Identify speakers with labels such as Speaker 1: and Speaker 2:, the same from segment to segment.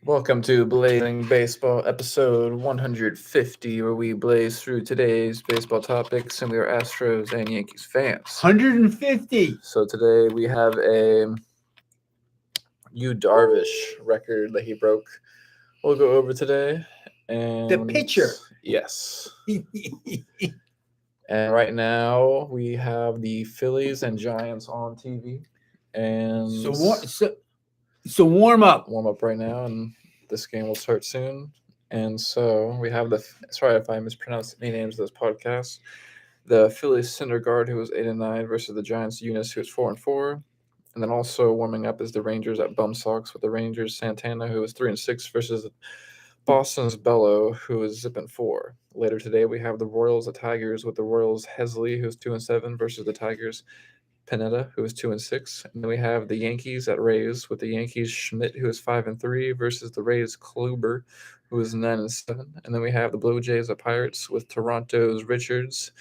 Speaker 1: Welcome to Blazing Baseball, episode 150, where we blaze through today's baseball topics, and we are Astros and Yankees fans.
Speaker 2: 150.
Speaker 1: So today we have a Yu Darvish record that he broke. We'll go over today. And
Speaker 2: The pitcher.
Speaker 1: Yes. And right now we have the Phillies and Giants on TV. And
Speaker 2: So warm up.
Speaker 1: warm up right now, and this game will start soon. And so we have sorry if I mispronounced any names of this podcast. The Phillies center guard who was 8-9 versus the Giants Eunice who was 4-4. And then also warming up is the Rangers at Bum Sox with the Rangers Santana who was 3-6 versus Boston's Bello who is zipping 4. Later today we have the Royals at Tigers with the Royals Hesley who's 2-7 versus the Tigers Pineda, who is 2-6, and then we have the Yankees at Rays with the Yankees Schmidt, who is 5-3, versus the Rays Kluber, who is 9-7, and then we have the Blue Jays at Pirates with Toronto's Richards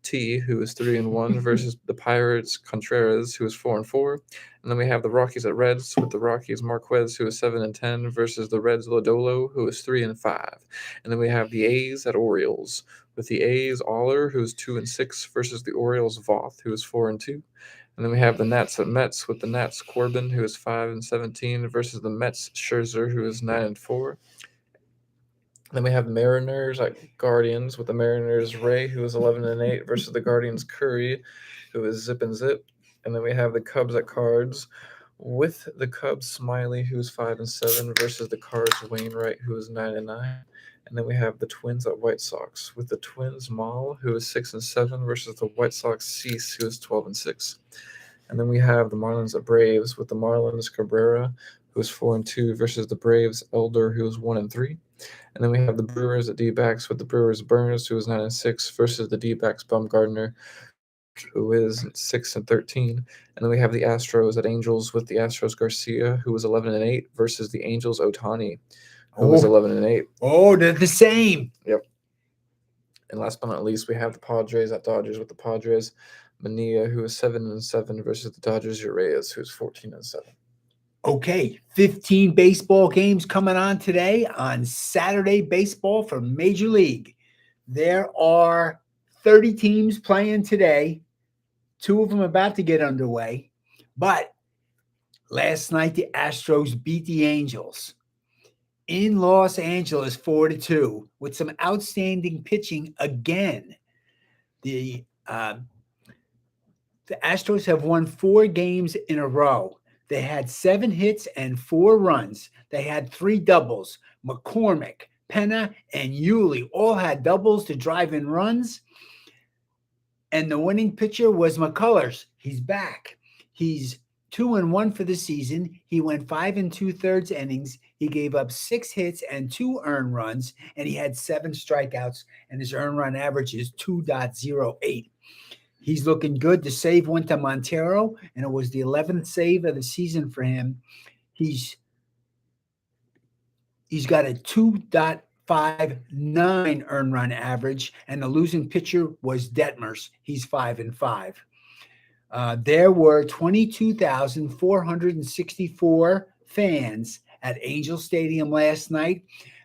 Speaker 1: T, who is 3-1, versus the Pirates Contreras, who is 4-4, and then we have the Rockies at Reds with the Rockies Marquez, who is 7-10, versus the Reds Lodolo, who is 3-5, and then we have the A's at Orioles with the A's Aller, who is 2-6, versus the Orioles Voth, who is 4-2. And then we have the Nats at Mets with the Nats Corbin, who is 5-17, versus the Mets Scherzer, who is 9-4. Then we have the Mariners at Guardians with the Mariners Ray, who is 11-8, versus the Guardians Curry, who is zip and zip. And then we have the Cubs at Cards with the Cubs Smiley, who is 5-7, versus the Cards Wainwright, who is 9-9. And then we have the Twins at White Sox with the Twins Maul, who is 6-7, versus the White Sox Cease, who is 12-6. And then we have the Marlins at Braves with the Marlins Cabrera, who is 4-2, versus the Braves Elder, who is 1-3. And then we have the Brewers at D-backs with the Brewers Burns, who is 9-6, versus the D-backs Bumgardner, who is 6-13. And then we have the Astros at Angels with the Astros Garcia, who is 11-8, versus the Angels Otani, who was 11-8.
Speaker 2: Oh, they're the same.
Speaker 1: Yep. And last but not least, we have the Padres at Dodgers with the Padres Mania, who is 7-7, versus the Dodgers Urias, who's 14-7.
Speaker 2: Okay, 15 baseball games coming on today on Saturday Baseball for Major League. There are 30 teams playing today. 2 of them about to get underway. But last night, the Astros beat the Angels in Los Angeles 4-2 with some outstanding pitching again. The Astros have won 4 games in a row. They had 7 hits and 4 runs. They had 3 doubles. McCormick, Penna, and Yuli all had doubles to drive in runs. And the winning pitcher was McCullers. He's back. He's 2-1 for the season. He went 5 2/3 innings. He gave up 6 hits and 2 earned runs, and he had 7 strikeouts, and his earned run average is 2.08. He's looking good. The save went to Montero, and it was the 11th save of the season for him. He's got a 2.59 earned run average, and the losing pitcher was Detmers. He's 5-5. There were 22,464 fans at Angel Stadium last night,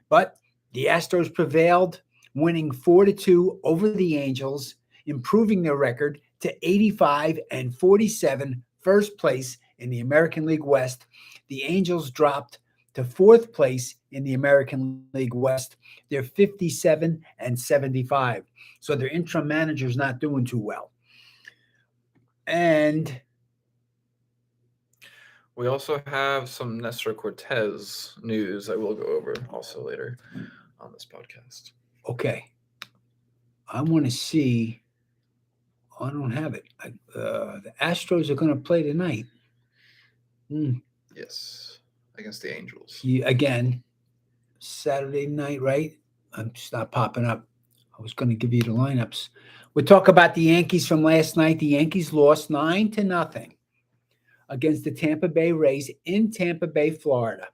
Speaker 2: but the Astros prevailed, winning 4-2 over the Angels, improving their record to 85-47, first place in the American League West. The Angels dropped to 4th place in the American League West. They're 57-75. So their interim manager's not doing too well. And
Speaker 1: we also have some Nestor Cortez news that we'll go over also later on this podcast.
Speaker 2: Okay. I want to see. I don't have it. The Astros are going to play tonight.
Speaker 1: Yes, against the Angels.
Speaker 2: Again, Saturday night, right? It's not popping up. I was going to give you the lineups. We'll talk about the Yankees from last night. The Yankees lost 9-0 against the Tampa Bay Rays in Tampa Bay, Florida.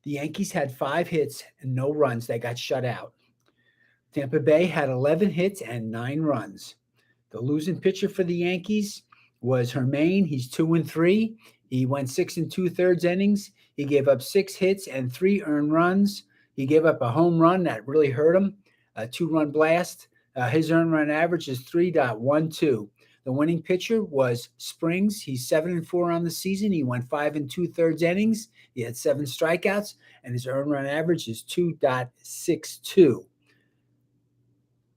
Speaker 2: The Yankees had 5 hits and no runs. They got shut out. Tampa Bay had 11 hits and 9 runs. The losing pitcher for the Yankees was Hermain. He's 2-3. He went 6 2/3 innings. He gave up 6 hits and 3 earned runs. He gave up a home run that really hurt him, a 2-run blast. His earned run average is 3.12. The winning pitcher was Springs. He's 7-4 on the season. He went 5 2/3 innings. He had 7 strikeouts, and his earned run average is 2.62.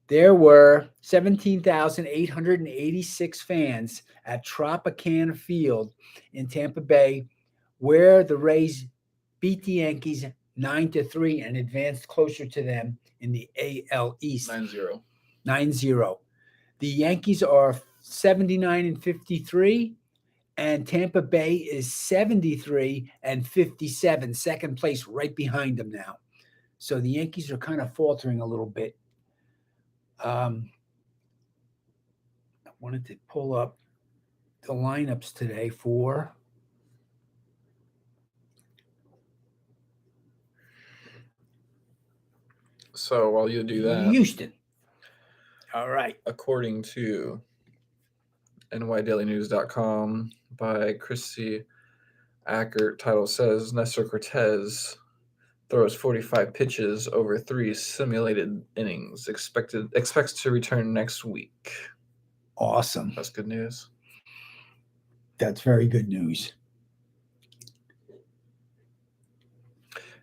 Speaker 2: There were 17,886 fans at Tropicana Field in Tampa Bay, where the Rays beat the Yankees 9-3 and advanced closer to them in the AL East.
Speaker 1: 9-0.
Speaker 2: 9-0. The Yankees are 79-53, and Tampa Bay is 73-57, second place right behind them now. So the Yankees are kind of faltering a little bit. I wanted to pull up the lineups today for
Speaker 1: So while you do that,
Speaker 2: Houston. All right.
Speaker 1: according to nydailynews.com by Chrissy Ackert, title says Nestor Cortez throws 45 pitches over 3 simulated innings. Expects to return next week.
Speaker 2: Awesome.
Speaker 1: That's good news.
Speaker 2: That's very good news.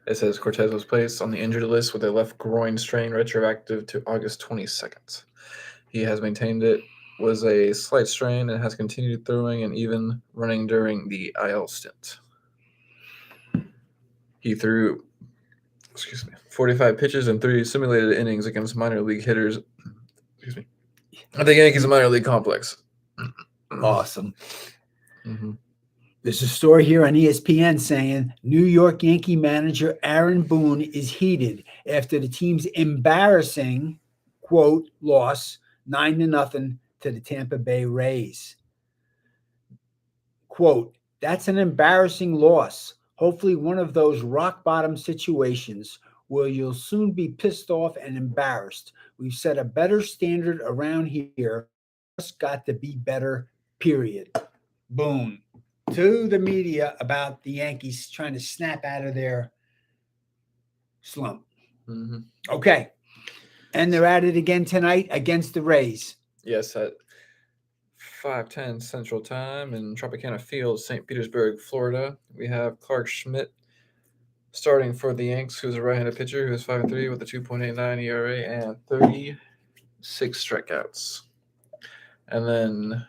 Speaker 1: It says Cortez was placed on the injured list with a left groin strain retroactive to August 22nd. He has maintained it was a slight strain and has continued throwing and even running during the IL stint. He threw 45 pitches and 3 simulated innings against minor league hitters. I think Yankees minor league complex.
Speaker 2: Awesome.
Speaker 1: Mm-hmm.
Speaker 2: There's a story here on ESPN saying New York Yankee manager Aaron Boone is heated after the team's embarrassing, quote, loss 9-0 to the Tampa Bay Rays. Quote, that's an embarrassing loss. Hopefully one of those rock bottom situations where you'll soon be pissed off and embarrassed. We've set a better standard around here. Just got to be better, period. Boom. To the media about the Yankees trying to snap out of their slump.
Speaker 1: Mm-hmm.
Speaker 2: Okay. And they're at it again tonight against the Rays.
Speaker 1: Yes, at 5:10 Central Time in Tropicana Field, St. Petersburg, Florida. We have Clark Schmidt starting for the Yanks, who's a right-handed pitcher who is 5-3 with a 2.89 ERA and 36 strikeouts. And then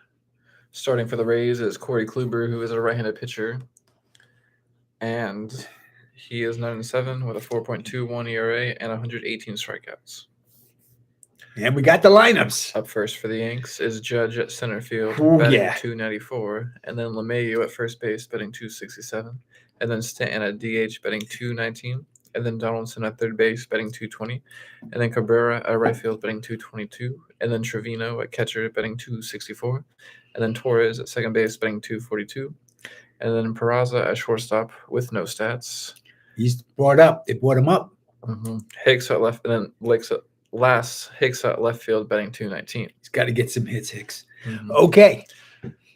Speaker 1: starting for the Rays is Corey Kluber, who is a right-handed pitcher, and he is 9-7 with a 4.21 ERA and 118 strikeouts.
Speaker 2: And we got the lineups.
Speaker 1: Up first for the Yanks is Judge at center field,
Speaker 2: Ooh,
Speaker 1: batting
Speaker 2: yeah.
Speaker 1: .294, and then LeMahieu at first base, batting .267, and then Stanton at DH, batting .219, and then Donaldson at third base, batting .220, and then Cabrera at right field, batting .222, and then Trevino at catcher, batting .264, and then Torres at second base, batting .242, and then Peraza at shortstop with no stats.
Speaker 2: He's brought up. They brought him up.
Speaker 1: Mm-hmm. Hicks at left, and then Hicks at left field, batting .219.
Speaker 2: He's got to get some hits, Hicks.
Speaker 1: Mm-hmm.
Speaker 2: Okay.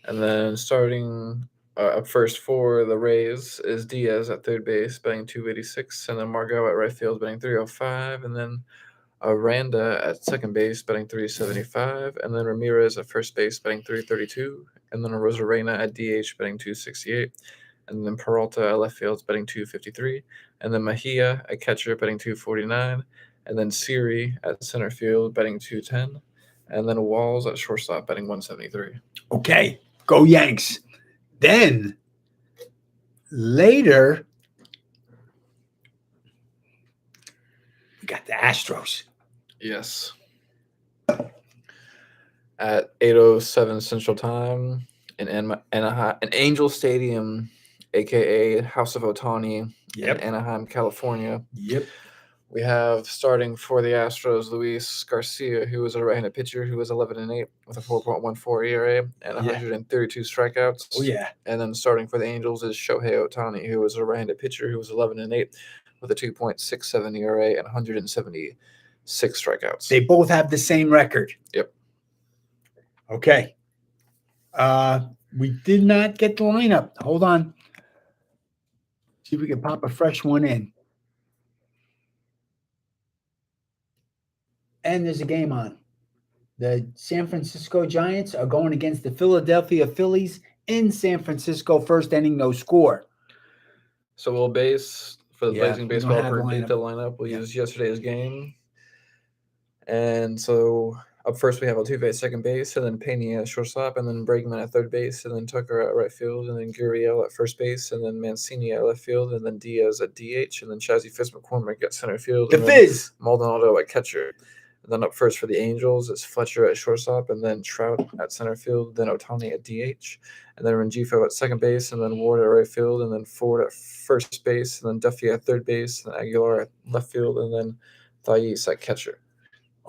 Speaker 1: And then starting up first for the Rays is Diaz at third base, batting .286, and then Margot at right field, batting .305, and then Aranda at second base, batting .375, and then Ramirez at first base, batting .332, and then Rosarena at DH, batting .268, and then Peralta at left field, batting .253, and then Mejia at catcher, batting .249, and then Siri at center field, batting .210, and then Walls at shortstop, batting .173.
Speaker 2: Okay, go Yanks. Then later, we got the Astros.
Speaker 1: Yes. At 8:07 Central Time in Anaheim, in Angel Stadium, a.k.a. House of Ohtani, in Anaheim, California.
Speaker 2: Yep.
Speaker 1: We have starting for the Astros, Luis Garcia, who is a right-handed pitcher who is 11-8 with a 4.14 ERA and 132 strikeouts.
Speaker 2: Oh, yeah.
Speaker 1: And then starting for the Angels is Shohei Ohtani, who is a right-handed pitcher who was 11-8 with a 2.67 ERA and 176 strikeouts.
Speaker 2: They both have the same record.
Speaker 1: Yep.
Speaker 2: Okay. We did not get the lineup. Hold on. See if we can pop a fresh one in. And there's a game on. The San Francisco Giants are going against the Philadelphia Phillies in San Francisco. First inning, no score.
Speaker 1: So we'll base for the
Speaker 2: Yeah,
Speaker 1: Blazing
Speaker 2: we don't
Speaker 1: Baseball
Speaker 2: have the
Speaker 1: predict
Speaker 2: lineup.
Speaker 1: the lineup. We'll
Speaker 2: Yeah.
Speaker 1: use yesterday's game. And so up first we have Altuve at second base, and then Pena at shortstop, and then Bregman at third base, and then Tucker at right field, and then Gurriel at first base, and then Mancini at left field, and then Diaz at DH, and then Chazzy Fitz-McCormick at center field,
Speaker 2: The
Speaker 1: and then
Speaker 2: Fizz.
Speaker 1: Maldonado at catcher. And then up first for the Angels is Fletcher at shortstop, and then Trout at center field, then Otani at DH, and then Rengifo at second base, and then Ward at right field, and then Ford at first base, and then Duffy at third base, and Aguilar at left field, and then Thais at catcher.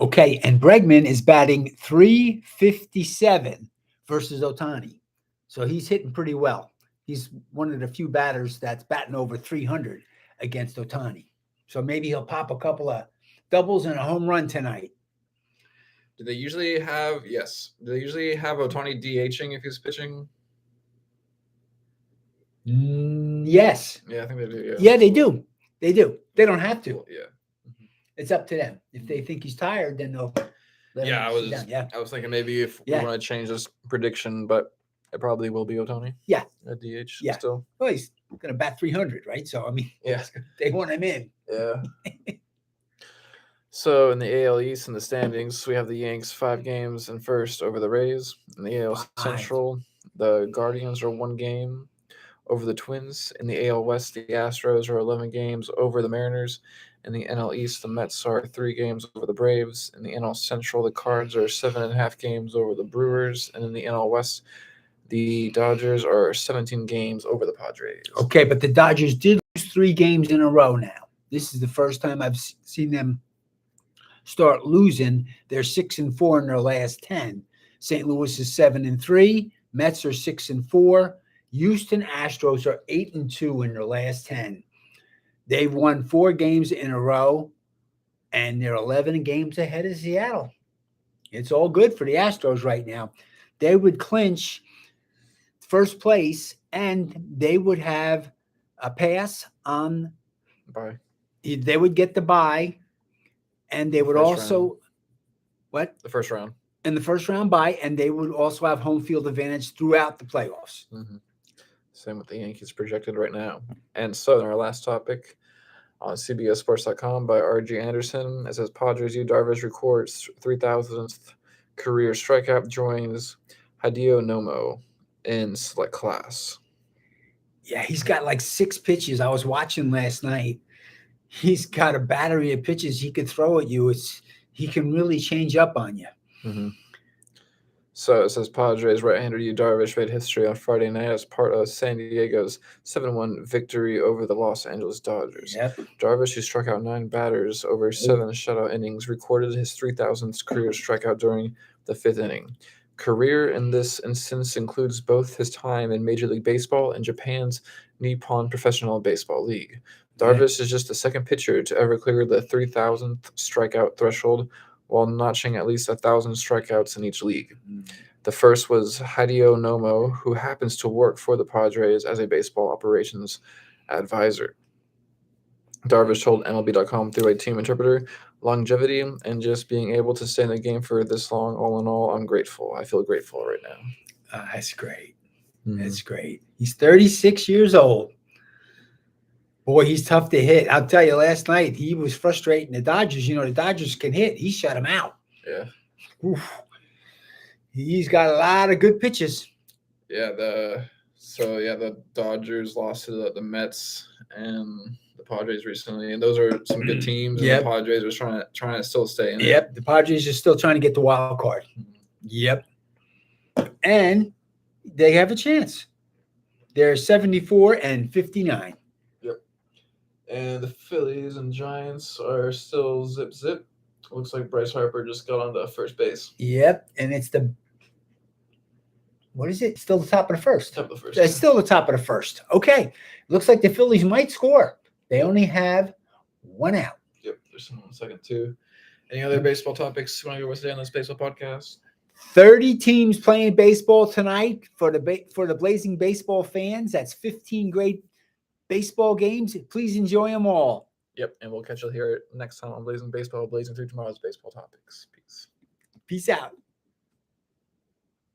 Speaker 2: Okay, and Bregman is batting 357 versus Otani. So he's hitting pretty well. He's one of the few batters that's batting over 300 against Otani. So maybe he'll pop a couple of doubles and a home run tonight.
Speaker 1: Do they usually have Do they usually have Otani DHing if he's pitching?
Speaker 2: Yes.
Speaker 1: Yeah, I think they do.
Speaker 2: Yeah, they do. They do. They don't have to.
Speaker 1: Well, yeah.
Speaker 2: It's up to them. If they think he's tired, then they'll let him sit down. Yeah.
Speaker 1: I was thinking maybe if
Speaker 2: Yeah.
Speaker 1: we want to change this prediction, but it probably will be Otani.
Speaker 2: Yeah.
Speaker 1: At DH
Speaker 2: Yeah.
Speaker 1: still.
Speaker 2: Well, he's going to bat 300, right? So, I mean,
Speaker 1: Yeah.
Speaker 2: they want him in.
Speaker 1: Yeah. So in the AL East in the standings, we have the Yanks 5 games in first over the Rays. In the AL Central, the Guardians are 1 game over the Twins. In the AL West, the Astros are 11 games over the Mariners. In the NL East, the Mets are 3 games over the Braves. In the NL Central, the Cards are 7.5 games over the Brewers. And in the NL West, the Dodgers are 17 games over the Padres.
Speaker 2: Okay, but the Dodgers did lose 3 games in a row now. This is the first time I've seen them start losing. They're 6-4 in their last 10. St. Louis is 7-3. Mets are 6-4. Houston Astros are 8-2 in their last 10. They've won 4 games in a row, and they're 11 games ahead of Seattle. It's all good for the Astros right now. They would clinch first place, and they would have a pass on.
Speaker 1: Bye.
Speaker 2: They would get the bye, and they would also
Speaker 1: the first round.
Speaker 2: In the first round bye, and they would also have home field advantage throughout the playoffs.
Speaker 1: Mm-hmm. Same with the Yankees projected right now. And so, in our last topic on CBSSports.com by R.G. Anderson, it says Padres Yu Darvish records 3,000th career strikeout, joins Hideo Nomo in select class.
Speaker 2: Yeah, he's got like 6 pitches. I was watching last night. He's got a battery of pitches he could throw at you. He can really change up on you.
Speaker 1: Mm-hmm. So it says Padres right-hander Yu Darvish made history on Friday night as part of San Diego's 7-1 victory over the Los Angeles Dodgers.
Speaker 2: Yep.
Speaker 1: Darvish, who struck out 9 batters over 7 shutout innings, recorded his 3,000th career strikeout during the 5th inning. Career in this instance includes both his time in Major League Baseball and Japan's Nippon Professional Baseball League. Darvish is just the second pitcher to ever clear the 3,000th strikeout threshold, while notching at least 1,000 strikeouts in each league. The first was Hideo Nomo, who happens to work for the Padres as a baseball operations advisor. Darvish told MLB.com through a team interpreter, longevity and just being able to stay in the game for this long, all in all, I'm grateful. I feel grateful right now.
Speaker 2: That's great.
Speaker 1: Mm-hmm.
Speaker 2: That's great. He's 36 years old. Boy, he's tough to hit. I'll tell you, last night he was frustrating the Dodgers. You know, the Dodgers can hit. He shut him out.
Speaker 1: Yeah.
Speaker 2: Oof. He's got a lot of good pitches.
Speaker 1: Yeah, the Dodgers lost to the Mets and the Padres recently, and those are some good teams.
Speaker 2: Yep.
Speaker 1: And the Padres are trying to still stay in.
Speaker 2: Yep. The Padres are still trying to get the wild card. Yep. And they have a chance. They're 74-59.
Speaker 1: And the Phillies and Giants are still zip. Looks like Bryce Harper just got on to first base.
Speaker 2: Yep. And it's what is it? Still the top of the first.
Speaker 1: Top of the first.
Speaker 2: It's still the top of the first. Okay. Looks like the Phillies might score. They only have 1 out.
Speaker 1: Yep. There's someone on second too. Any other baseball topics you want to go with today on this baseball podcast?
Speaker 2: 30 teams playing baseball tonight for the Blazing Baseball fans. That's 15 great baseball games. Please enjoy them all.
Speaker 1: Yep, and we'll catch you here next time on Blazing Baseball, blazing through tomorrow's baseball topics. Peace.
Speaker 2: Peace out.